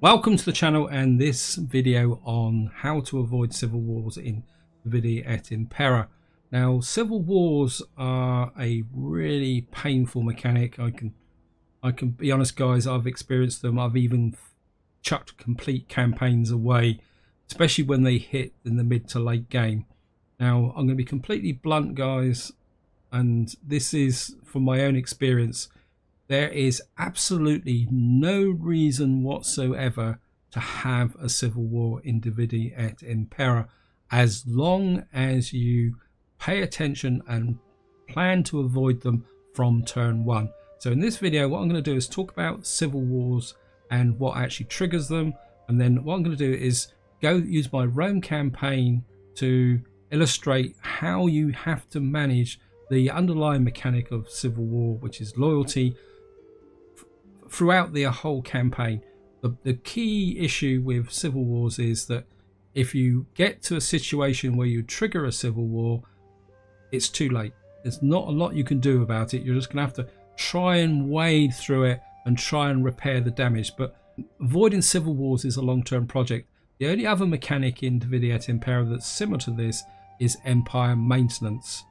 Welcome to the channel and this video on how to avoid civil wars in Dividi et Impera. Now, civil wars are a really painful mechanic. I can be honest, guys, I've experienced them. I've even chucked complete campaigns away, especially when they hit in the mid to late game. Now, I'm going to be completely blunt, guys, and this is from my own experience. There is absolutely no reason whatsoever to have a civil war in Dividi et Impera, as long as you pay attention and plan to avoid them from turn one. So in this video, what I'm going to do is talk about civil wars and what actually triggers them, and then what I'm going to do is go use my Rome campaign to illustrate how you have to manage the underlying mechanic of civil war, which is loyalty, throughout the whole campaign. The key issue with civil wars is that if you get to a situation where you trigger a civil war, it's too late. There's not a lot you can do about it. You're just going to have to try and wade through it and try and repair the damage. But avoiding civil wars is a long-term project. The only other mechanic in Dividi et Impera that's similar to this is empire maintenance.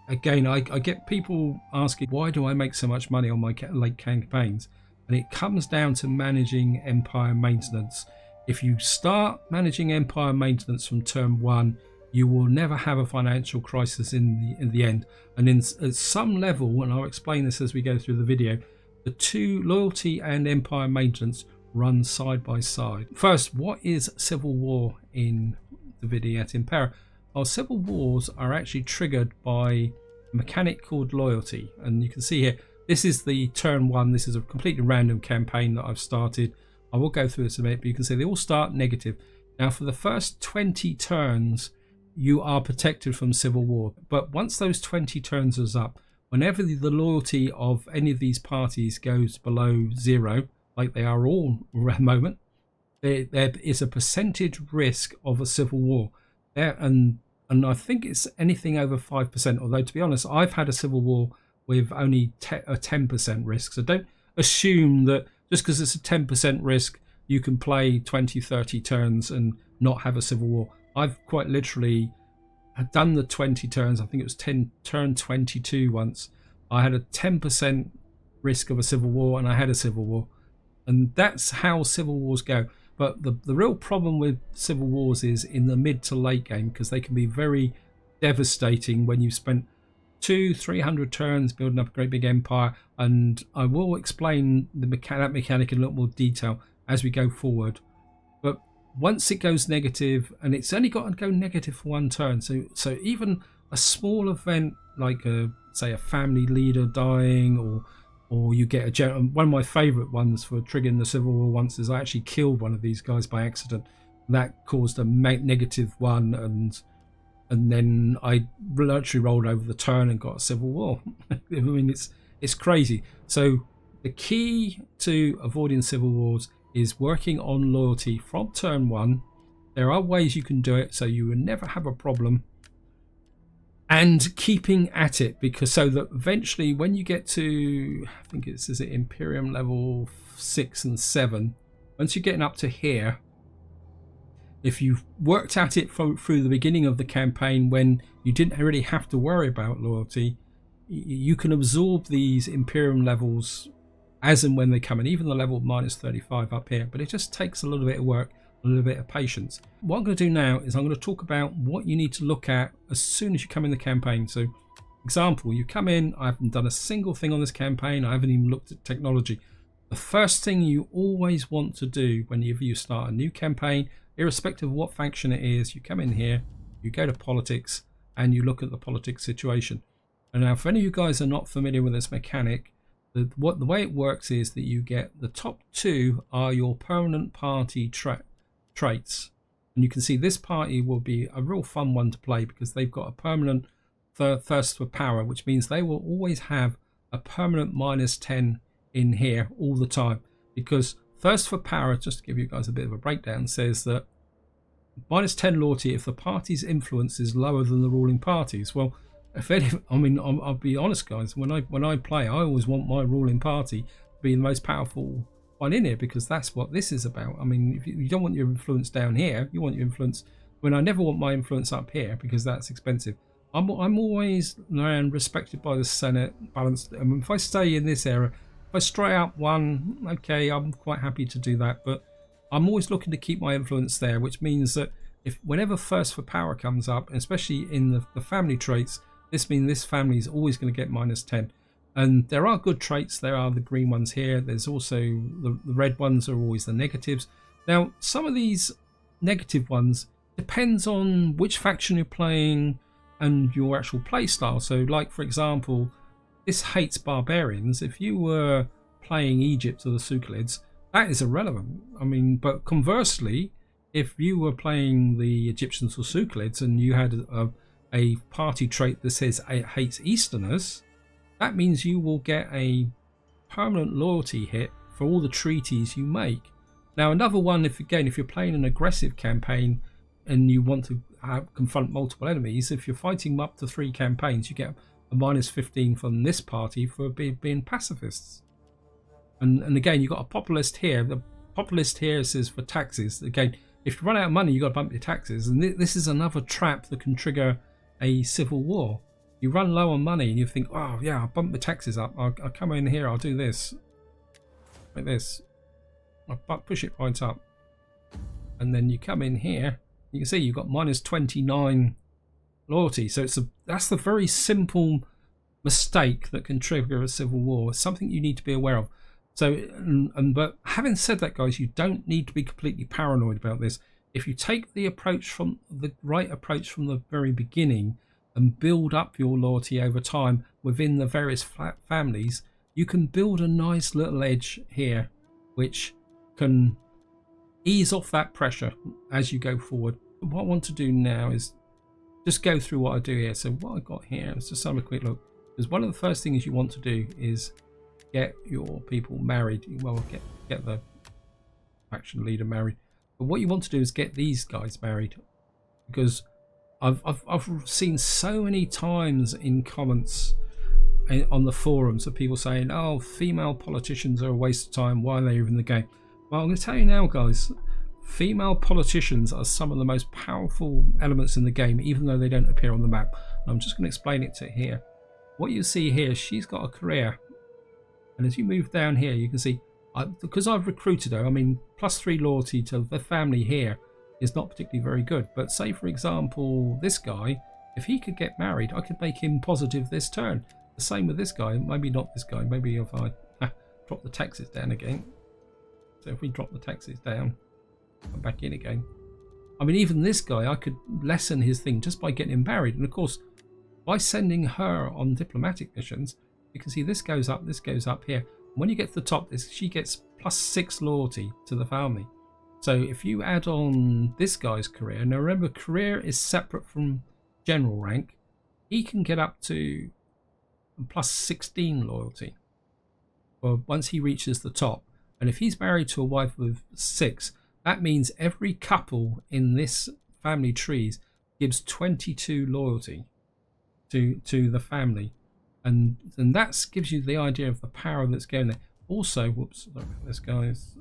Again, I get people asking, why do I make so much money on my late campaigns? And it comes down to managing empire maintenance. If you start managing empire maintenance from turn one, you will never have a financial crisis in the end. And at some level, and I'll explain this as we go through the video, the two, loyalty and empire maintenance, run side by side. First, what is civil war in Dividi et Impera? Well, civil wars are actually triggered by a mechanic called loyalty, and you can see here, this is the turn one. This is a completely random campaign that I've started. I will go through this a bit, but you can see they all start negative. Now, for the first 20 turns, you are protected from civil war. But once those 20 turns is up, whenever the loyalty of any of these parties goes below zero, like they are all at the moment, there is a percentage risk of a civil war. And I think it's anything over 5%. Although, to be honest, I've had a civil war with only a 10% risk. So don't assume that just because it's a 10% risk, you can play 20, 30 turns and not have a civil war. I've quite literally done the 20 turns. I think it was turn 22 once. I had a 10% risk of a civil war and I had a civil war. And that's how civil wars go. But the real problem with civil wars is in the mid to late game, because they can be very devastating when you've spent 200-300 turns building up a great big empire. And I will explain that mechanic in a little more detail as we go forward. But once it goes negative, and it's only got to go negative for one turn, so even a small event like say a family leader dying, or you get a general. One of my favorite ones for triggering the civil war once is I actually killed one of these guys by accident. That caused a negative one, and then I literally rolled over the turn and got a civil war. I mean, it's crazy. So the key to avoiding civil wars is working on loyalty from turn one. There are ways you can do it so you will never have a problem, and keeping at it, because so that eventually when you get to, I think is it Imperium level 6 and 7, once you're getting up to here, if you've worked at it through the beginning of the campaign when you didn't really have to worry about loyalty, you can absorb these Imperium levels as and when they come in, even the level minus 35 up here. But it just takes a little bit of work, a little bit of patience. What I'm going to do now is I'm going to talk about what you need to look at as soon as you come in the campaign. So, example, you come in, I haven't done a single thing on this campaign, I haven't even looked at technology. The first thing you always want to do whenever you start a new campaign, irrespective of what faction it is, you come in here, you go to politics, and you look at the politics situation. And now, if any of you guys are not familiar with this mechanic, the way it works is that you get the top two are your permanent party traits. And you can see this party will be a real fun one to play because they've got a permanent thirst for power, which means they will always have a permanent minus 10 in here all the time. Because thirst for power, just to give you guys a bit of a breakdown, says that minus 10 loyalty if the party's influence is lower than the ruling party's. Well, I'll be honest, guys. When I play, I always want my ruling party to be the most powerful quite in here, because that's what this is about. I mean, if you don't want your influence down here, you want your influence. When I never want my influence up here because that's expensive. I'm always respected by the Senate, balanced. I mean, if I stay in this area, if I stray up one, okay, I'm quite happy to do that. But I'm always looking to keep my influence there, which means that if whenever Thirst for Power comes up, especially in the family traits, this means this family is always going to get -10. And there are good traits. There are the green ones here. There's also the red ones are always the negatives. Now, some of these negative ones depends on which faction you're playing and your actual play style. So, like for example, this hates barbarians. If you were playing Egypt or the Sukhalids, that is irrelevant. I mean, but conversely, if you were playing the Egyptians or Sukhalids and you had a party trait that says it hates Easterners, that means you will get a permanent loyalty hit for all the treaties you make. Now, another one, if you're playing an aggressive campaign and you want to confront multiple enemies, if you're fighting up to 3 campaigns, you get a -15 from this party for being pacifists. And again, you've got a populist here. The populist here says for taxes. Again, if you run out of money, you've got to bump your taxes. And this is another trap that can trigger a civil war. You run low on money and you think, oh yeah, I'll bump the taxes up. I'll come in here, I'll do this. Like this. I'll push it right up. And then you come in here, you can see you've got -29 loyalty. So that's the very simple mistake that can trigger a civil war. It's something you need to be aware of. So, but having said that, guys, you don't need to be completely paranoid about this. If you take the right approach from the very beginning and build up your loyalty over time within the various families, you can build a nice little edge here, which can ease off that pressure as you go forward. What I want to do now is just go through what I do here. So what I got here, let's just have a quick look. Because one of the first things you want to do is get your people married. Well, get the faction leader married. But what you want to do is get these guys married, because I've seen so many times in comments on the forums of people saying, "Oh, female politicians are a waste of time. Why are they even in the game?" Well, I'm going to tell you now, guys. Female politicians are some of the most powerful elements in the game, even though they don't appear on the map. And I'm just going to explain it to here. What you see here, she's got a career. And as you move down here, you can see, because I've recruited her, I mean, +3 loyalty to the family here is not particularly very good. But say, for example, this guy, if he could get married, I could make him positive this turn. The same with this guy. Maybe not this guy. Maybe if I drop the taxes down again. So if we drop the taxes down, come back in again. I mean, even this guy, I could lessen his thing just by getting him married. And of course, by sending her on diplomatic missions, you can see this goes up here. When you get to the top, she gets +6 loyalty to the family. So if you add on this guy's career, now remember, career is separate from general rank. He can get up to +16 loyalty once he reaches the top. And if he's married to a wife with 6, that means every couple in this family trees gives 22 loyalty to the family. And that gives you the idea of the power that's going there. Also, whoops, this guy's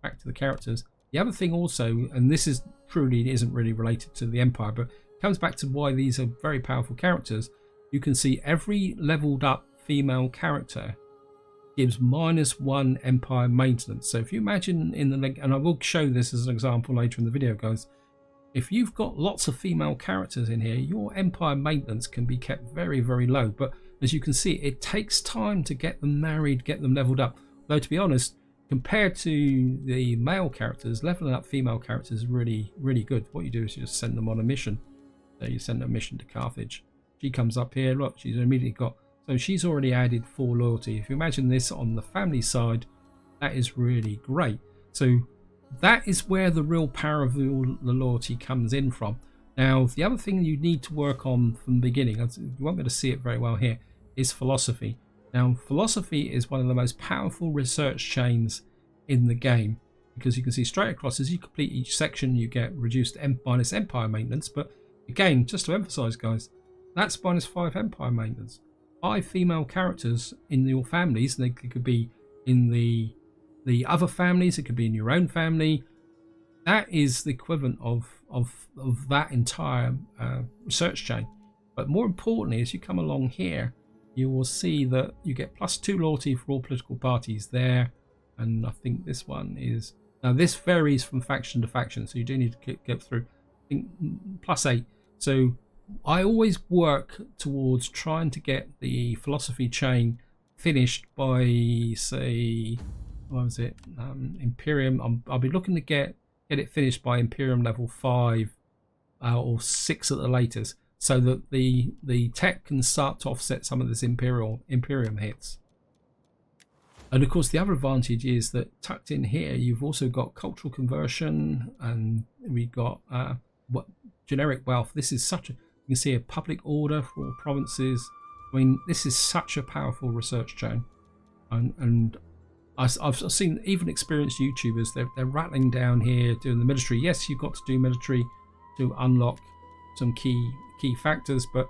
back to the characters. The other thing also, and this is truly isn't really related to the Empire, but comes back to why these are very powerful characters. You can see every leveled up female character gives -1 Empire maintenance. So if you imagine and I will show this as an example later in the video, guys. If you've got lots of female characters in here, your Empire maintenance can be kept very, very low. But as you can see, it takes time to get them married, get them leveled up. Though to be honest, compared to the male characters, leveling up female characters is really, really good. What you do is you just send them on a mission. So you send a mission to Carthage. She comes up here, look, she's immediately got, so she's already added 4 loyalty. If you imagine this on the family side, that is really great. So that is where the real power of the loyalty comes in from. Now, the other thing you need to work on from the beginning, you won't be able to see it very well here, is philosophy. Now, philosophy is one of the most powerful research chains in the game, because you can see straight across, as you complete each section, you get reduced minus Empire maintenance. But again, just to emphasize, guys, that's -5 Empire maintenance. 5 female characters in your families, they could be in the the other families. It could be in your own family. That is the equivalent of that entire research chain. But more importantly, as you come along here, you will see that you get +2 loyalty for all political parties there. And I think this one is, now this varies from faction to faction, so you do need to get through. I think +8. So I always work towards trying to get the philosophy chain finished by, say, what was it, Imperium. I'll be looking to get it finished by Imperium level 5 or 6 at the latest, so that the tech can start to offset some of this Imperium hits. And of course the other advantage is that tucked in here you've also got cultural conversion, and we've got what generic wealth. This is such a, you can see a public order for all provinces. I mean, this is such a powerful research chain, and I've seen even experienced YouTubers, they're rattling down here doing the military. Yes, you've got to do military to unlock some key factors, but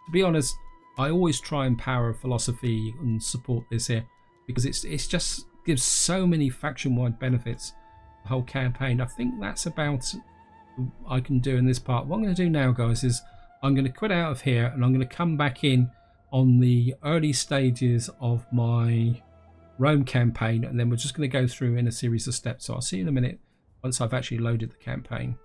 to be honest, I always try and power philosophy and support this here, because it's just gives so many faction-wide benefits the whole campaign. I think that's about I can do in this part. What I'm going to do now, guys, is I'm going to quit out of here and I'm going to come back in on the early stages of my Rome campaign, and then we're just going to go through in a series of steps. So I'll see you in a minute once I've actually loaded the campaign.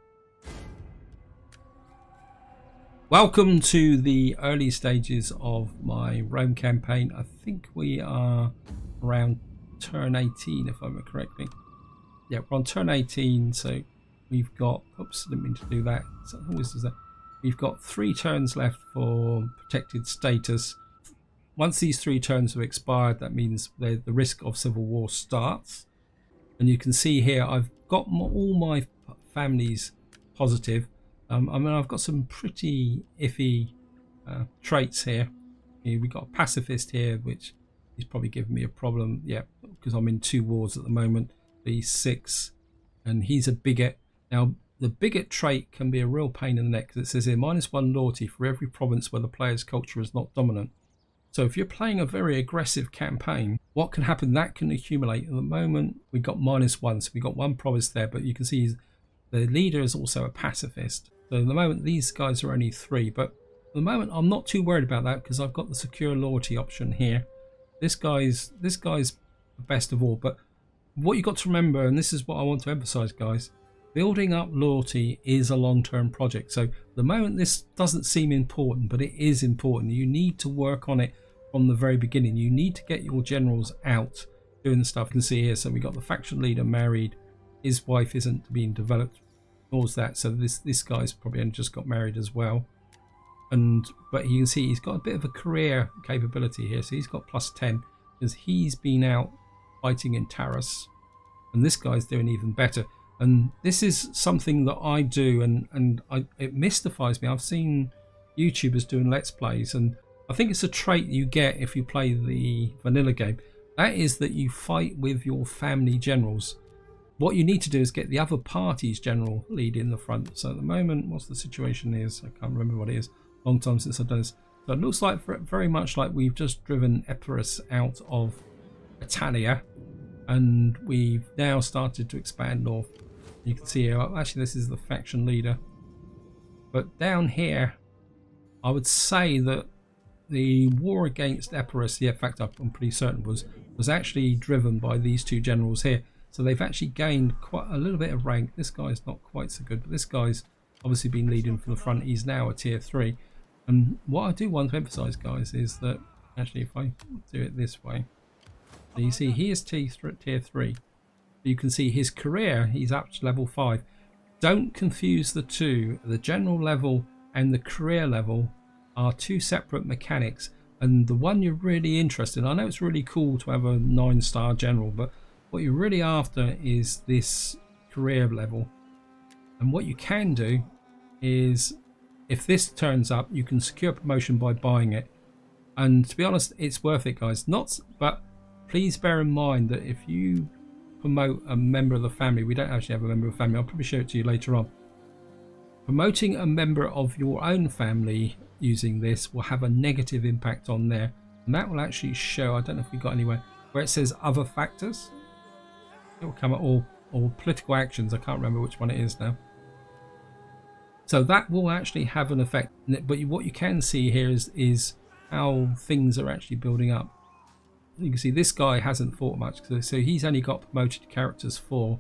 Welcome to the early stages of my Rome campaign. I think we are around turn 18, if I remember correctly. Yeah, we're on turn 18, so we've got, oops, didn't mean to do that. So always does that. We've got 3 turns left for protected status. Once these 3 turns have expired, that means the risk of civil war starts. And you can see here I've got all my families positive. I mean, I've got some pretty iffy traits here. We've got a pacifist here, which is probably giving me a problem. Yeah, because I'm in 2 wars at the moment. He's 6, and he's a bigot. Now, the bigot trait can be a real pain in the neck, because it says here -1 loyalty for every province where the player's culture is not dominant. So if you're playing a very aggressive campaign, what can happen? That can accumulate. At the moment, we've got -1, so we've got 1 province there, but you can see the leader is also a pacifist. So at the moment, these guys are only 3, but at the moment, I'm not too worried about that, because I've got the secure loyalty option here. This guy's the best of all, but what you've got to remember, and this is what I want to emphasize, guys, building up loyalty is a long-term project. So at the moment, this doesn't seem important, but it is important. You need to work on it from the very beginning. You need to get your generals out doing the stuff. You can see here, so we got the faction leader married. His wife isn't being developed, nor is that. So this guy's probably only just got married as well. But you can see he's got a bit of a career capability here. So he's got +10 because he's been out fighting in Taurus, and this guy's doing even better. And this is something that I do, and it mystifies me. I've seen YouTubers doing Let's Plays, and I think it's a trait you get if you play the vanilla game. That is that you fight with your family generals. What you need to do is get the other party's general lead in the front. So at the moment, what's the situation is? I can't remember what it is. Long time since I've done this. So it looks like very much like we've just driven Epirus out of Italia, and we've now started to expand north. You can see here, actually this is the faction leader, but down here I would say that the war against Epirus, yeah, in fact I'm pretty certain was actually driven by these 2 generals here. So they've actually gained quite a little bit of rank. This guy's not quite so good, but this guy's obviously been leading from the front. He's now a tier 3. And what I do want to emphasize, guys, is that actually if I do it this way, so you see he is tier 3. You can see his career, he's up to level 5. Don't confuse the 2. The general level and the career level are 2 separate mechanics, and the one you're really interested in, I know it's really cool to have a 9-star general, but what you're really after is this career level. And what you can do is, if this turns up, you can secure promotion by buying it. And to be honest, it's worth it, guys. But please bear in mind that if you promote a member of the family, we don't actually have a member of the family, I'll probably show it to you later on. Promoting a member of your own family using this will have a negative impact on there, and that will actually show, I don't know if we got anywhere, where it says other factors. It will come at all political actions. I can't remember which one it is now. So that will actually have an effect. But what you can see here is how things are actually building up. You can see this guy hasn't fought much, so he's only got promoted characters 4.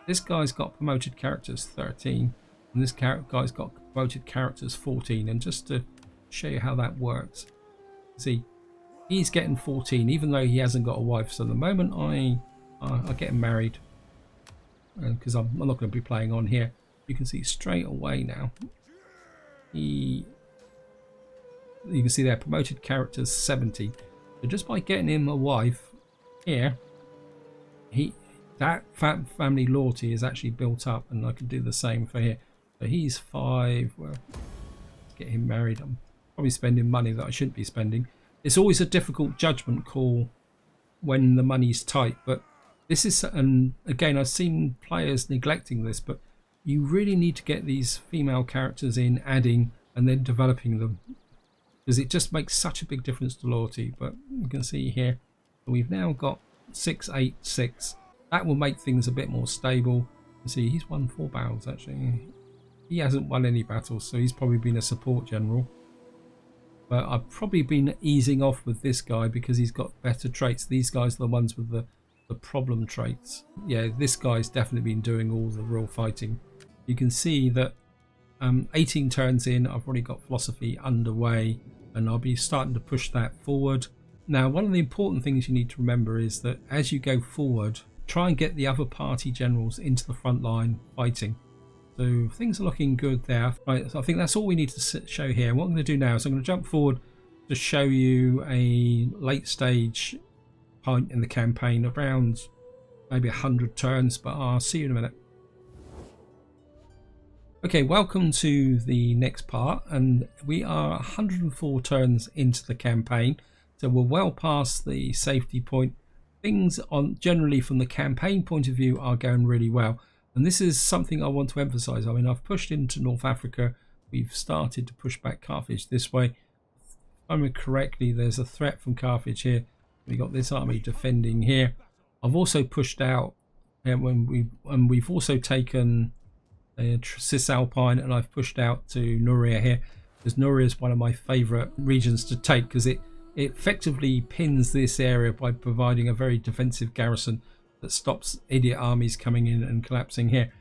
This guy's got promoted characters 13, and this guy's got promoted characters 14. And just to show you how that works, see, he's getting 14 even though he hasn't got a wife. So the moment I get him married, because I'm not going to be playing on here, you can see straight away now you can see their promoted characters 70. So just by getting him a wife here, that family loyalty is actually built up, and I can do the same for here. So he's 5. Well, let's get him married. I'm probably spending money that I shouldn't be spending. It's always a difficult judgment call when the money's tight, but this is, and again, I've seen players neglecting this, but you really need to get these female characters in, adding, and then developing them, because it just makes such a big difference to loyalty. But you can see here we've now got 6, 8, 6. That will make things a bit more stable. You see, he's won 4 battles actually. He hasn't won any battles, so he's probably been a support general. But I've probably been easing off with this guy because he's got better traits. These guys are the ones with the problem traits. Yeah, this guy's definitely been doing all the real fighting. You can see that 18 turns in, I've already got philosophy underway, and I'll be starting to push that forward. Now, one of the important things you need to remember is that as you go forward, try and get the other party generals into the front line fighting. So things are looking good there. Right, so I think that's all we need to show here. What I'm going to do now is I'm going to jump forward to show you a late stage point in the campaign, around maybe 100 turns, but I'll see you in a minute. Okay, welcome to the next part, and we are 104 turns into the campaign, so we're well past the safety point. Things on generally from the campaign point of view are going really well, and this is something I want to emphasize. I mean, I've pushed into North Africa, we've started to push back Carthage this way. If I remember correctly, there's a threat from Carthage here. We've got this army defending here. I've also pushed out, and we've also taken Cisalpine, and I've pushed out to Nuria here, because Nuria is one of my favorite regions to take, because it effectively pins this area by providing a very defensive garrison that stops idiot armies coming in and collapsing here.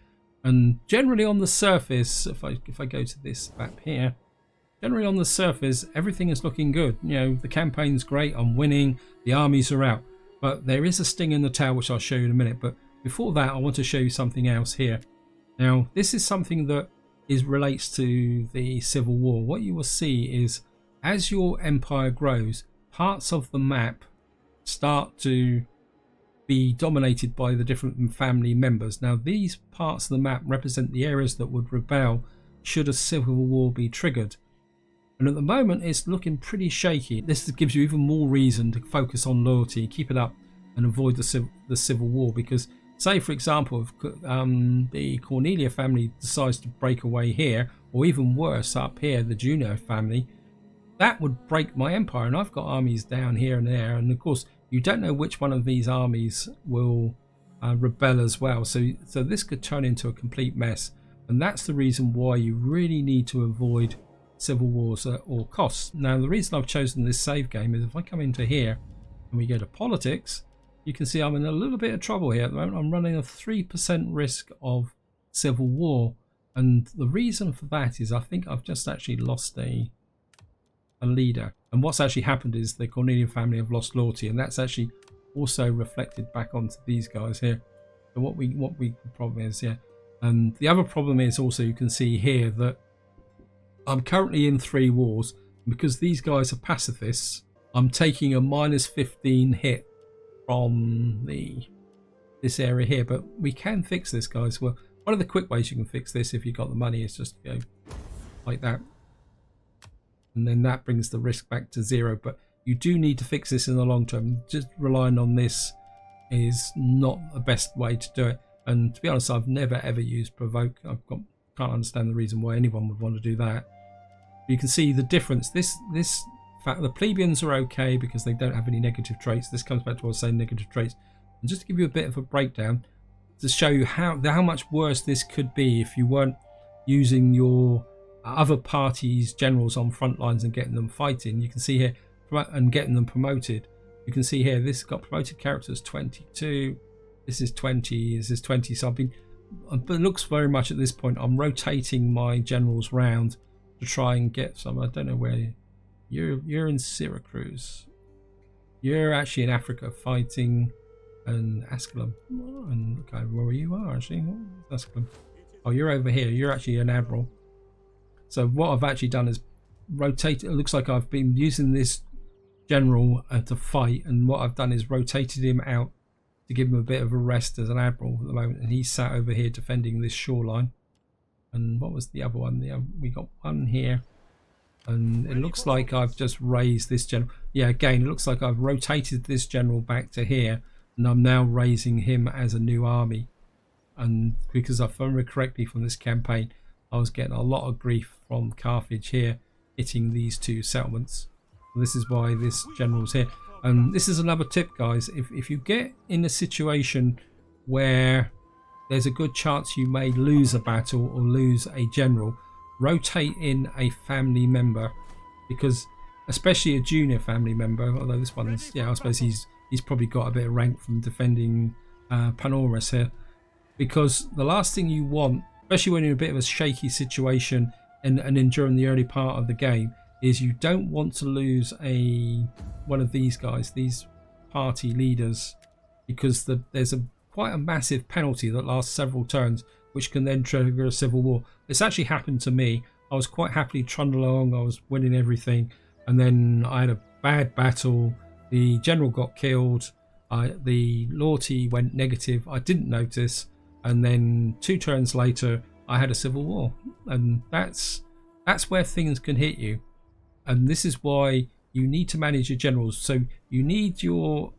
And generally on the surface, if I go to this map here, generally on the surface everything is looking good. You know, the campaign's great, I'm winning, the armies are out, but there is a sting in the tail, which I'll show you in a minute. But before that, I want to show you something else here. Now, this is something that relates to the Civil War. What you will see is, as your empire grows, parts of the map start to be dominated by the different family members. Now, these parts of the map represent the areas that would rebel should a civil war be triggered. And at the moment, it's looking pretty shaky. This gives you even more reason to focus on loyalty, keep it up, and avoid the civil war. Because, say, for example, if the Cornelia family decides to break away here, or even worse, up here, the Juno family, that would break my empire. And I've got armies down here and there. And, of course, you don't know which one of these armies will rebel as well. So this could turn into a complete mess. And that's the reason why you really need to avoid civil wars at all costs. Now, the reason I've chosen this save game is if I come into here and we go to politics, you can see I'm in a little bit of trouble here at the moment. I'm running a 3% risk of civil war, and the reason for that is I think I've just actually lost a leader, and what's actually happened is the Cornelian family have lost loyalty, and that's actually also reflected back onto these guys here. So what the problem is here, and the other problem is also, you can see here that I'm currently in 3 wars, and because these guys are pacifists, I'm taking a -15 hit from this area here. But we can fix this, guys. Well, one of the quick ways you can fix this, if you've got the money, is just go like that, and then that brings the risk back to 0. But you do need to fix this in the long term. Just relying on this is not the best way to do it. And to be honest, I've never ever used provoke. Can't understand the reason why anyone would want to do that. You can see the difference. This fact, the plebeians are okay because they don't have any negative traits. This comes back to what I was saying, negative traits. And just to give you a bit of a breakdown, to show you how much worse this could be if you weren't using your other party's generals on front lines and getting them fighting. You can see here, and getting them promoted. You can see here, this has got promoted characters 22, this is 20, this is 20. So I've been, but it looks very much at this point I'm rotating my generals round to try and get some. I don't know where you're in Syracuse. You're actually in Africa fighting and Asculum. And okay, where you are actually, Asculum. Oh, you're over here. You're actually an admiral. So what I've actually done is rotate. It looks like I've been using this general to fight, and what I've done is rotated him out to give him a bit of a rest as an admiral at the moment, and he's sat over here defending this shoreline. And what was the other one? We got one here, and it looks like I've just raised this general. Yeah, again, it looks like I've rotated this general back to here, and I'm now raising him as a new army. And because if I remember correctly from this campaign, I was getting a lot of grief from Carthage here, hitting these two settlements. This is why this general's here. And this is another tip, guys. If you get in a situation where there's a good chance you may lose a battle or lose a general, rotate in a family member, because especially a junior family member, although this one's, yeah, I suppose he's probably got a bit of rank from defending Panormus here, because the last thing you want, especially when you're in a bit of a shaky situation and during the early part of the game, is you don't want to lose one of these guys, these party leaders, because there's quite a massive penalty that lasts several turns, which can then trigger a civil war. This actually happened to me. I was quite happily trundling along, I was winning everything, and then I had a bad battle. The general got killed, the loyalty went negative, I didn't notice, and then 2 turns later I had a civil war. And that's where things can hit you. And this is why you need to manage your generals. So you need your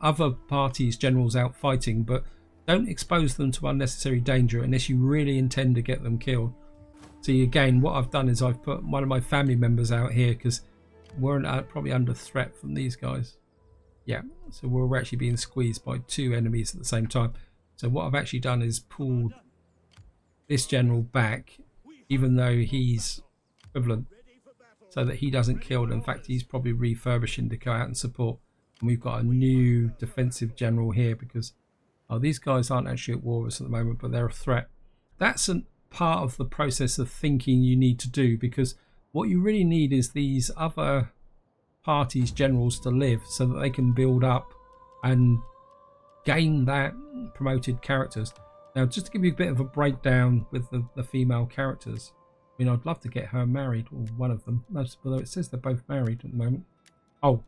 other parties' generals out fighting, but don't expose them to unnecessary danger unless you really intend to get them killed. See, again, what I've done is I've put one of my family members out here because we're probably under threat from these guys. Yeah, so we're actually being squeezed by 2 enemies at the same time. So what I've actually done is pulled this general back, even though he's equivalent, so that he doesn't kill. In fact, he's probably refurbishing to go out and support. And we've got a new defensive general here because these guys aren't actually at war with us at the moment, but they're a threat. That's a part of the process of thinking you need to do, because what you really need is these other parties' generals to live so that they can build up and gain that promoted characters. Now, just to give you a bit of a breakdown with the female characters, I mean, I'd love to get her married, or one of them, although it says they're both married at the moment. Oh,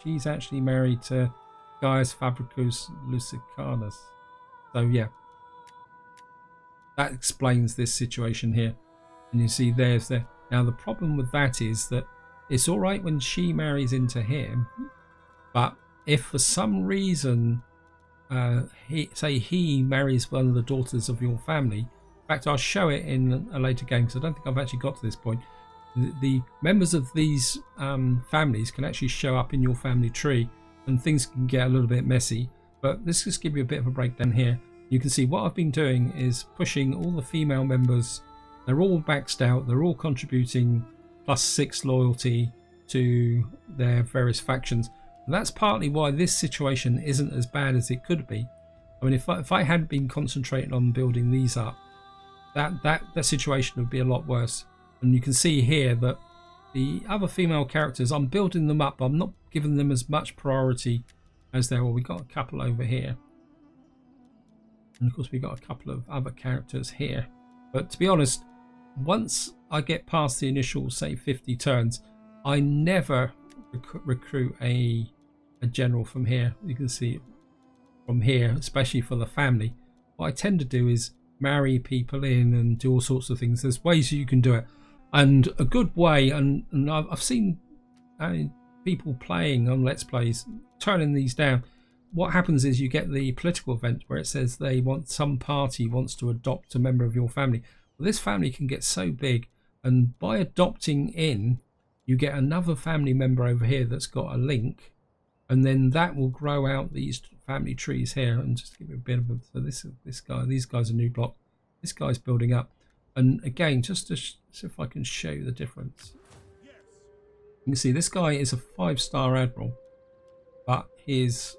she's actually married to Gaius Fabricus Lusicanus. So yeah, that explains this situation here. And you see there's there. Now the problem with that is that it's all right when she marries into him, but if for some reason he marries one of the daughters of your family, in fact I'll show it in a later game because I don't think I've actually got to this point, the members of these families can actually show up in your family tree, and things can get a little bit messy. But let's just give you a bit of a breakdown here. You can see what I've been doing is pushing all the female members. They're all maxed out, they're all contributing +6 loyalty to their various factions. And that's partly why this situation isn't as bad as it could be. I mean, if I hadn't been concentrating on building these up, that situation would be a lot worse. And you can see here that the other female characters, I'm building them up, I'm not giving them as much priority as they were. We got a couple over here, and of course we got a couple of other characters here. But to be honest, once I get past the initial, say, 50 turns, I never recruit a general from here. You can see from here, especially for the family. What I tend to do is marry people in and do all sorts of things. There's ways you can do it, and a good way, and I've seen people playing on Let's Plays turning these down. What happens is you get the political event where it says some party wants to adopt a member of your family. Well, this family can get so big, and by adopting in, you get another family member over here that's got a link, and then that will grow out these family trees here, and just give it a bit of a, so this guy, these guys are new block, this guy's building up. And again, just to see if I can show you the difference. You can see this guy is a 5-star admiral, but his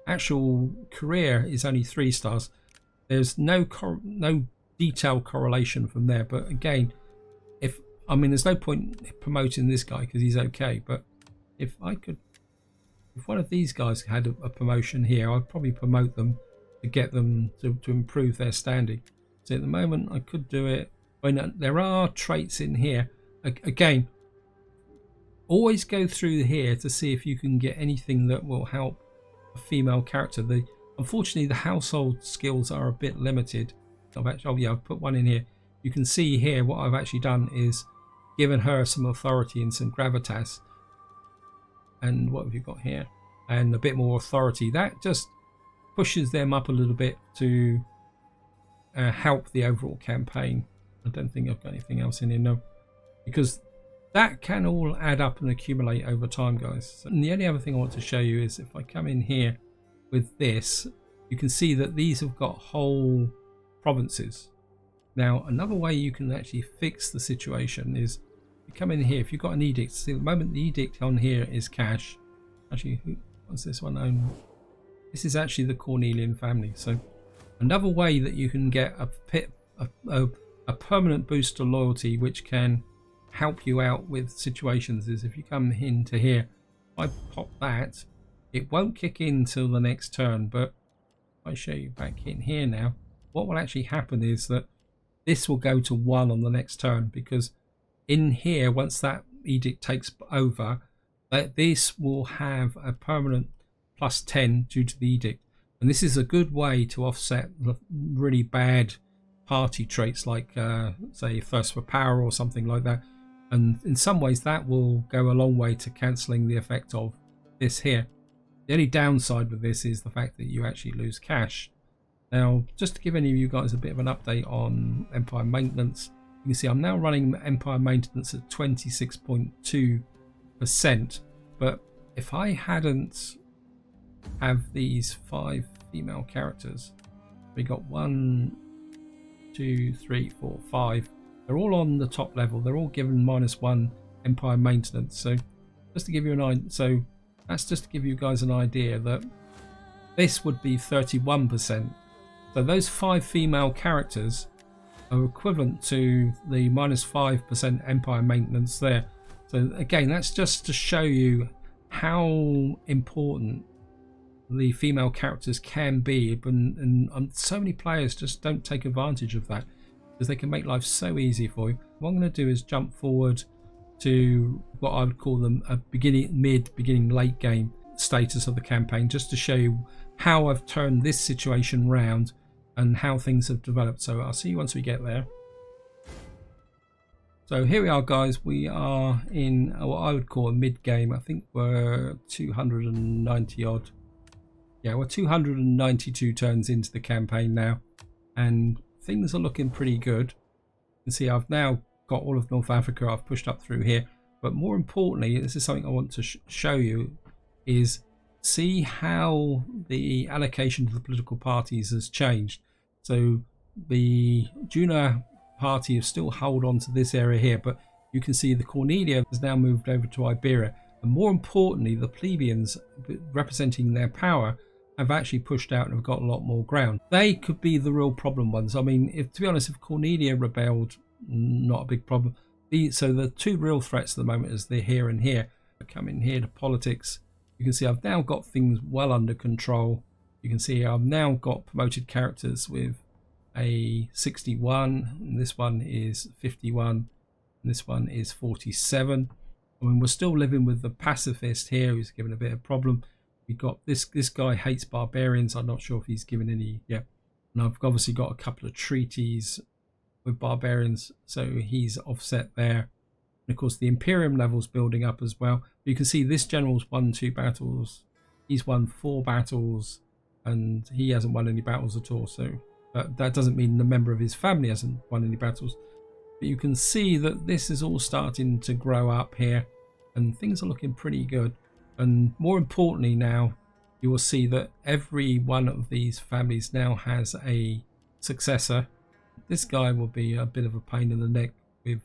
actual career is only 3 stars. There's no detailed correlation from there, but again, there's no point promoting this guy because he's okay, but if one of these guys had a promotion here, I'd probably promote them to get them to improve their standing. So at the moment I could do it. There are traits in here. Again, always go through here to see if you can get anything that will help a female character. Unfortunately the household skills are a bit limited. I've put one in here. You can see here what I've actually done is given her some authority and some gravitas. And what have you got here? And a bit more authority. That just pushes them up a little bit to help the overall campaign. I don't think I've got anything else in here, no, because that can all add up and accumulate over time, guys. And the only other thing I want to show you is if I come in here with this, you can see that these have got whole provinces. Now another way you can actually fix the situation is you come in here. If you've got an edict, see the moment the edict on here is cash. Actually, what's this one own? This is actually the Cornelian family. So another way that you can get a permanent boost to loyalty, which can help you out with situations, is if you come into here. If I pop that, it won't kick in till the next turn, but if I show you back in here now, what will actually happen is that this will go to 1 on the next turn, because in here, once that edict takes over, this will have a permanent +10 due to the edict. And this is a good way to offset the really bad party traits like say thirst for power or something like that. And in some ways that will go a long way to cancelling the effect of this here. The only downside with this is the fact that you actually lose cash. Now, just to give any of you guys a bit of an update on Empire maintenance, you can see I'm now running Empire maintenance at 26.2%. But if I hadn't have these 5 female characters, we got 1, 2, 3, 4, 5. They're all on the top level. They're all given -1 Empire maintenance. So just to give you an idea, so that's just to give you guys an idea that this would be 31%. So those 5 female characters are equivalent to the -5% Empire maintenance there. So again, that's just to show you how important the female characters can be, and so many players just don't take advantage of that because they can make life so easy for you. What I'm going to do is jump forward to what I would call them a beginning, late game status of the campaign, just to show you how I've turned this situation round and how things have developed. So I'll see you once we get there. So here we are, guys. We are in what I would call a mid game. I think we're 290 odd. Yeah, we're 292 turns into the campaign now, and things are looking pretty good. You can see I've now got all of North Africa. I've pushed up through here, but more importantly, this is something I want to show you, is see how the allocation to the political parties has changed. So the Juna party have still hold on to this area here, but you can see the Cornelia has now moved over to Iberia, and more importantly, the plebeians representing their power have actually pushed out and have got a lot more ground. They could be the real problem ones. I mean, to be honest, if Cornelia rebelled, not a big problem. So the 2 real threats at the moment is the here and here. I come in here to politics. You can see I've now got things well under control. You can see I've now got promoted characters with a 61, and this one is 51, and this one is 47. I mean, we're still living with the pacifist here who's given a bit of problem. We got this guy hates barbarians. I'm not sure if he's given any yet. And I've obviously got a couple of treaties with barbarians, so he's offset there. And of course the Imperium level's building up as well. But you can see this general's won 2 battles. He's won 4 battles, and he hasn't won any battles at all. So that doesn't mean the member of his family hasn't won any battles. But you can see that this is all starting to grow up here, and things are looking pretty good. And more importantly now, you will see that every one of these families now has a successor. This guy will be a bit of a pain in the neck with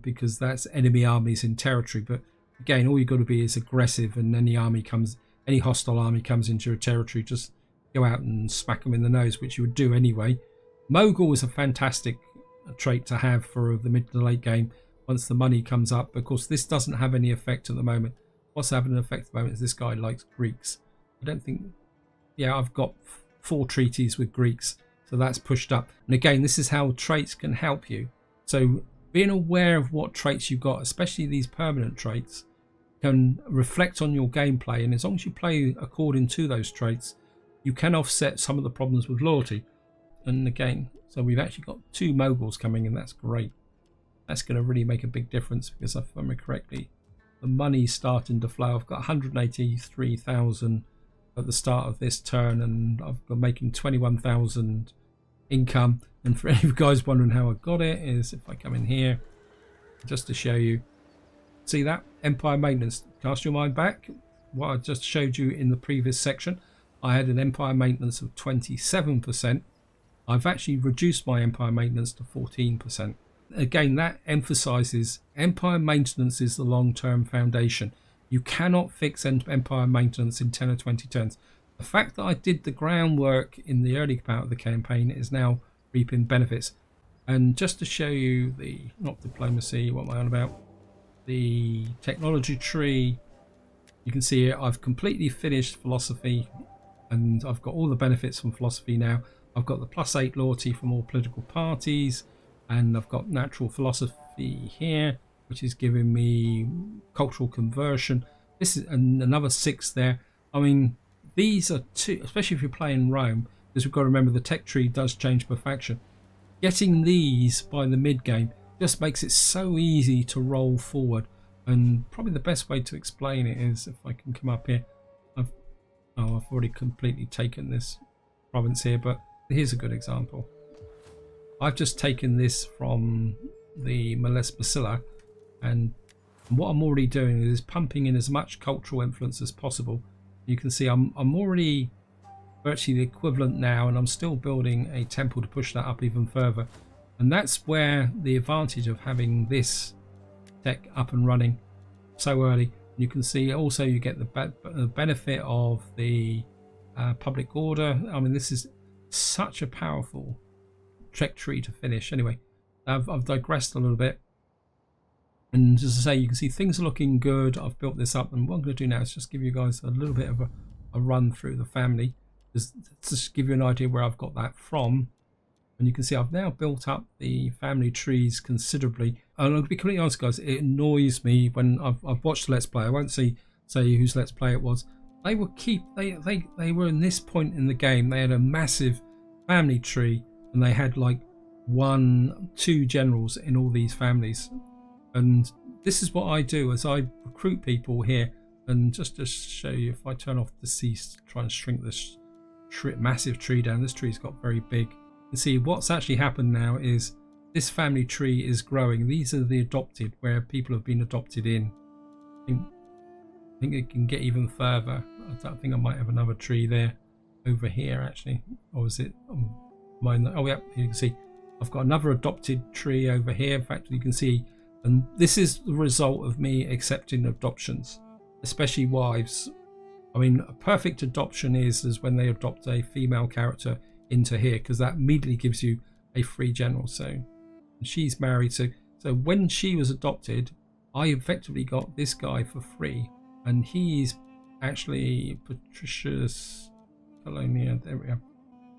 because that's enemy armies in territory. But again, all you've got to be is aggressive, and any hostile army comes into your territory, just go out and smack them in the nose, which you would do anyway. Mogul is a fantastic trait to have for the mid to late game once the money comes up. Of course, this doesn't have any effect at the moment. What's having an effect at the moment is this guy likes Greeks. I don't think... Yeah, I've got 4 treaties with Greeks, so that's pushed up. And again, this is how traits can help you. So being aware of what traits you've got, especially these permanent traits, can reflect on your gameplay. And as long as you play according to those traits, you can offset some of the problems with loyalty. And again, so we've actually got 2 moguls coming, and that's great. That's going to really make a big difference, because if I remember correctly, the money's starting to flow. I've got 183,000 at the start of this turn, and I've got making 21,000 income. And for any of you guys wondering how I got it, is if I come in here just to show you, see that empire maintenance, cast your mind back what I just showed you in the previous section. I had an empire maintenance of 27%. I've actually reduced my empire maintenance to 14%. Again, that emphasizes empire maintenance is the long-term foundation. You cannot fix empire maintenance in 10 or 20 turns. The fact that I did the groundwork in the early part of the campaign is now reaping benefits. And just to show you the, not diplomacy, what am I on about? The technology tree, you can see here I've completely finished philosophy, and I've got all the benefits from philosophy now. I've got the +8 loyalty from all political parties, and I've got natural philosophy here, which is giving me cultural conversion. This is another 6 there. I mean, these are 2, especially if you're playing Rome, because we've got to remember the tech tree does change per faction. Getting these by the mid game just makes it so easy to roll forward. And probably the best way to explain it is if I can come up here. I've already completely taken this province here, but here's a good example. I've just taken this from the Bacilla, and what I'm already doing is pumping in as much cultural influence as possible. You can see I'm already virtually the equivalent now, and I'm still building a temple to push that up even further. And that's where the advantage of having this tech up and running so early. You can see also you get the benefit of the public order. I mean, this is such a powerful tech tree to finish. Anyway, I've digressed a little bit, and as I say, you can see things are looking good. I've built this up, and what I'm going to do now is just give you guys a little bit of a run through the family, just to give you an idea where I've got that from. And you can see I've now built up the family trees considerably. And I'll be completely honest, guys, it annoys me when I've watched the Let's Play. I won't say whose Let's Play it was. They were in this point in the game. They had a massive family tree, and they had like 1-2 generals in all these families. And this is what I do as I recruit people here. And just to show you, if I turn off deceased, try and shrink this massive tree down. This tree's got very big. You see what's actually happened now is this family tree is growing. These are the adopted, where people have been adopted in. I think it can get even further. I think I might have another tree there over here actually, or is it mine? Oh yeah, you can see I've got another adopted tree over here. In fact, you can see, and this is the result of me accepting adoptions, especially wives. I mean, a perfect adoption is when they adopt a female character into here, because that immediately gives you a free general. So she's married, so when she was adopted, I effectively got this guy for free, and he's actually Patricius Colonia. There we go.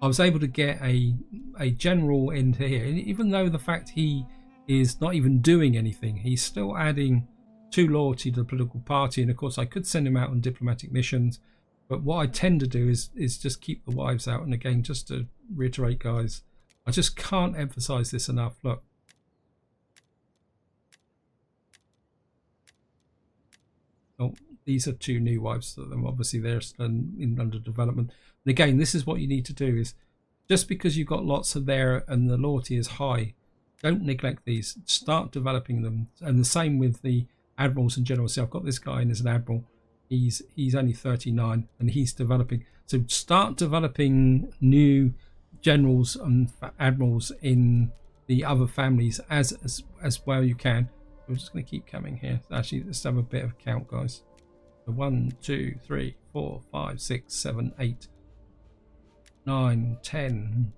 I was able to get a general into here, even though the fact he is not even doing anything, he's still adding 2 loyalty to the political party. And of course I could send him out on diplomatic missions, but what I tend to do is just keep the wives out. And again, just to reiterate, guys, I just can't emphasize this enough. Look, oh, these are 2 new wives, so obviously they're still under development. And again, this is what you need to do, is just because you've got lots of there and the loyalty is high, don't neglect these. Start developing them. And the same with the admirals and generals. See, I've got this guy in as an admiral. He's only 39 and he's developing. So start developing new generals and admirals in the other families as well you can. We're just going to keep coming here. Actually, let's have a bit of a count, guys. So 1, 2, 3, 4, 5, 6, 7, 8, 9, 10,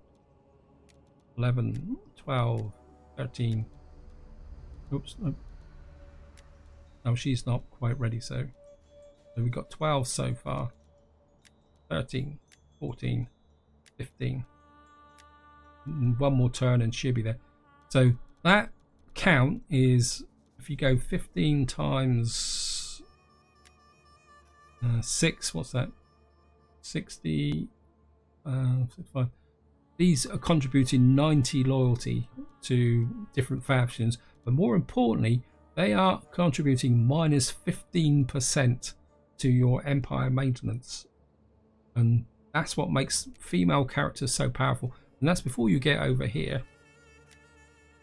11, 12, 13. Oops, no. No, she's not quite ready. So we've got 12 so far. 13, 14, 15. One more turn and she'll be there. So that count is, if you go 15 times 6, what's that? 60, 65. These are contributing 90 loyalty to different factions, but more importantly, they are contributing minus 15% to your empire maintenance. And that's what makes female characters so powerful. And that's before you get over here.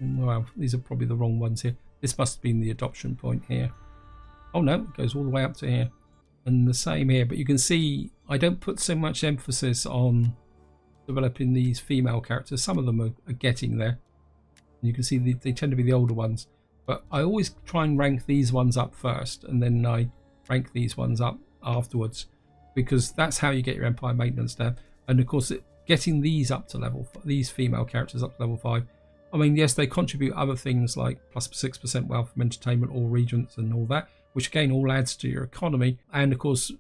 Well, these are probably the wrong ones here. This must have been the adoption point here. Oh no, it goes all the way up to here. And the same here. But you can see I don't put so much emphasis on developing these female characters. Some of them are getting there. And you can see they tend to be the older ones. But I always try and rank these ones up first. And then I rank these ones up afterwards. Because that's how you get your empire maintenance down. And of course, getting these up to level, these female characters up to level 5. I mean, yes, they contribute other things like plus 6% wealth from entertainment, all regents and all that, which again all adds to your economy. And of course,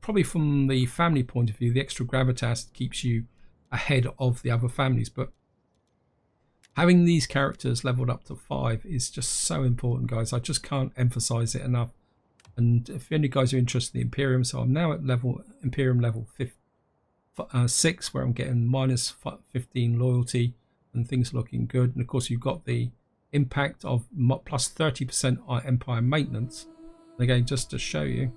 probably from the family point of view, the extra gravitas keeps you ahead of the other families. But having these characters leveled up to 5 is just so important, guys. I just can't emphasize it enough. And if any guys are interested in the Imperium, so I'm now at Imperium level 6, where I'm getting minus 15 loyalty and things are looking good. And of course, you've got the impact of plus 30% on empire maintenance. And again, just to show you,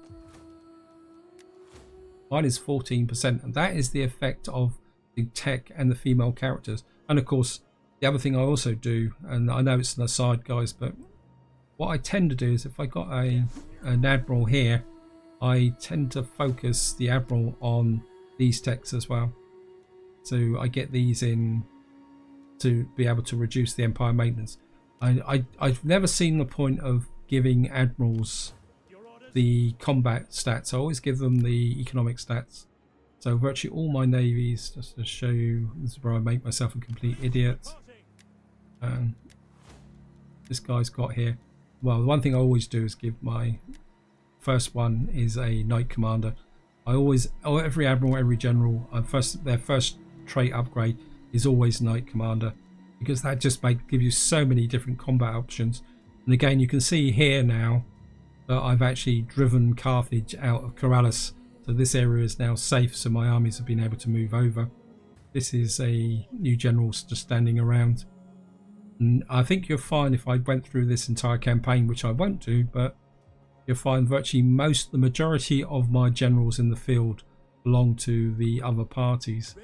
mine is 14%, and that is the effect of the tech and the female characters. And of course, the other thing I also do, and I know it's an aside, guys, but what I tend to do is if I got an admiral here, I tend to focus the admiral on these techs as well. So I get these in to be able to reduce the empire maintenance. I've never seen the point of giving admirals the combat stats. I always give them the economic stats. So virtually all my navies, just to show you, this is where I make myself a complete idiot. This guy's got here. Well, the one thing I always do is give my first one is a knight commander. I always, every admiral, every general, their first trait upgrade is always knight commander, because that just give you so many different combat options. And again, you can see here now that I've actually driven Carthage out of Corrales, so this area is now safe, so my armies have been able to move over. This is a new general just standing around. And I think you'll find if I went through this entire campaign, which I won't do, but you'll find virtually the majority of my generals in the field belong to the other parties.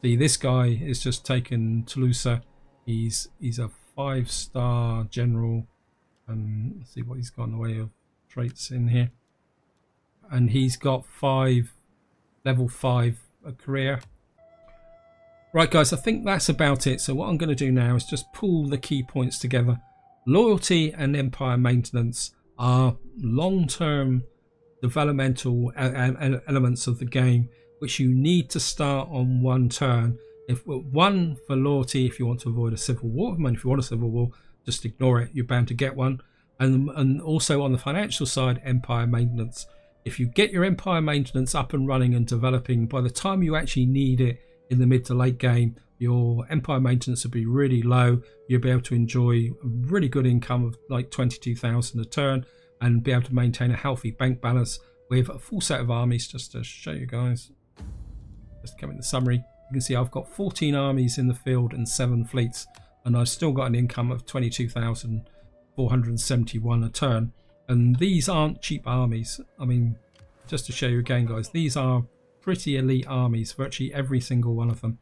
See, this guy is just taken Toulouse. He's a 5-star general, and let's see what he's got in the way of traits in here. And he's got level 5 career. Right, guys, I think that's about it. So what I'm going to do now is just pull the key points together. Loyalty and empire maintenance are long-term developmental elements of the game, which you need to start on one turn. One for loyalty, if you want to avoid a civil war. I mean, if you want a civil war, just ignore it. You're bound to get one. And also on the financial side, empire maintenance. If you get your empire maintenance up and running and developing, by the time you actually need it in the mid to late game, your empire maintenance will be really low. You'll be able to enjoy a really good income of like 22,000 a turn and be able to maintain a healthy bank balance with a full set of armies. Just to show you guys, just come in the summary, you can see I've got 14 armies in the field and 7 fleets, and I've still got an income of 22,471 a turn. And these aren't cheap armies. I mean, just to show you again, guys, these are pretty elite armies, virtually every single one of them.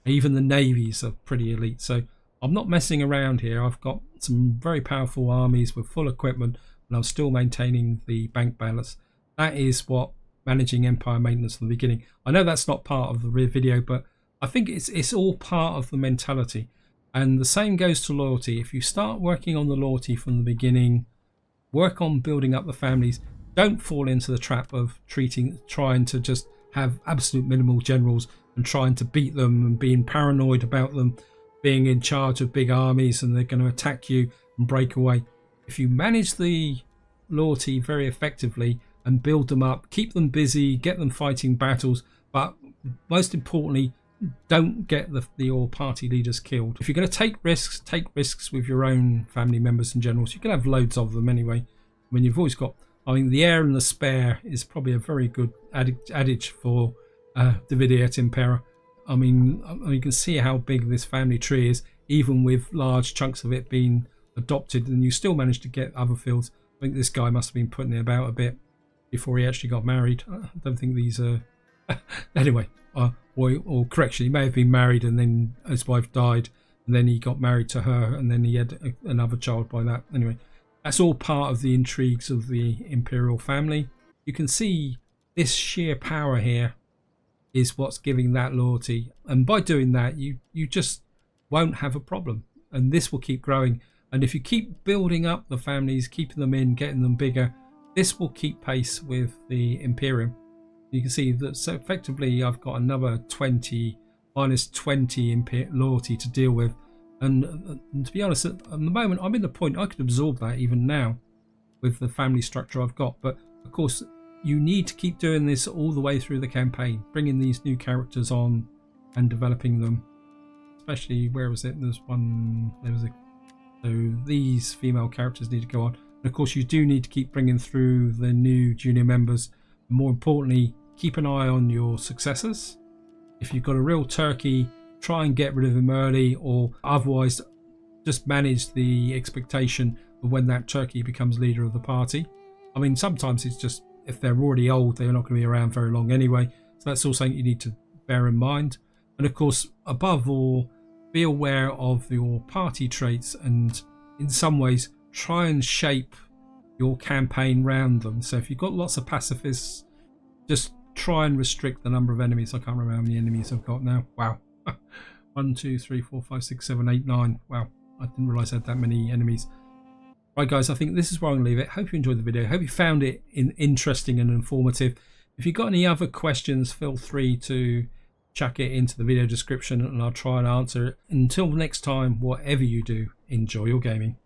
Even the navies are pretty elite. So I'm not messing around here. I've got some very powerful armies with full equipment, and I'm still maintaining the bank balance. That is what managing empire maintenance from the beginning. I know that's not part of the real video, but I think it's all part of the mentality. And the same goes to loyalty. If you start working on the loyalty from the beginning, work on building up the families, don't fall into the trap of trying to just have absolute minimal generals and trying to beat them and being paranoid about them being in charge of big armies and they're going to attack you and break away. If you manage the loyalty very effectively and build them up, keep them busy, get them fighting battles, but most importantly, don't get your party leaders killed. If you're going to take risks with your own family members and generals. You can have loads of them anyway. When you've always got, I mean, the heir and the spare is probably a very good adage for Divide et Impera. I mean, you can see how big this family tree is, even with large chunks of it being adopted, and you still manage to get other fields. I think this guy must have been putting it about a bit before he actually got married. I don't think these are... anyway, or correction, he may have been married and then his wife died and then he got married to her and then he had another child by that. Anyway, that's all part of the intrigues of the imperial family. You can see this sheer power here is what's giving that loyalty, and by doing that you just won't have a problem, and this will keep growing. And if you keep building up the families, keeping them in, getting them bigger, this will keep pace with the Imperium. You can see that, so effectively I've got another 20 minus 20 loyalty to deal with, and to be honest, at the moment I'm in the point I could absorb that even now with the family structure I've got. But of course you need to keep doing this all the way through the campaign, bringing these new characters on and developing them. Especially, where was it? So these female characters need to go on. And of course you do need to keep bringing through the new junior members. More importantly, keep an eye on your successors. If you've got a real turkey, try and get rid of him early, or otherwise just manage the expectation of when that turkey becomes leader of the party. I mean, sometimes it's just, if they're already old, they're not going to be around very long anyway. So that's all something you need to bear in mind. And of course, above all, be aware of your party traits, and in some ways try and shape your campaign around them. So if you've got lots of pacifists, just try and restrict the number of enemies. I can't remember how many enemies I've got now. Wow. 1, 2, 3, 4, 5, 6, 7, 8, 9. Wow, I didn't realize I had that many enemies. Right guys, I think this is where I'm going to leave it. Hope you enjoyed the video. Hope you found it interesting and informative. If you've got any other questions, feel free to chuck it into the video description and I'll try and answer it. Until next time, whatever you do, enjoy your gaming.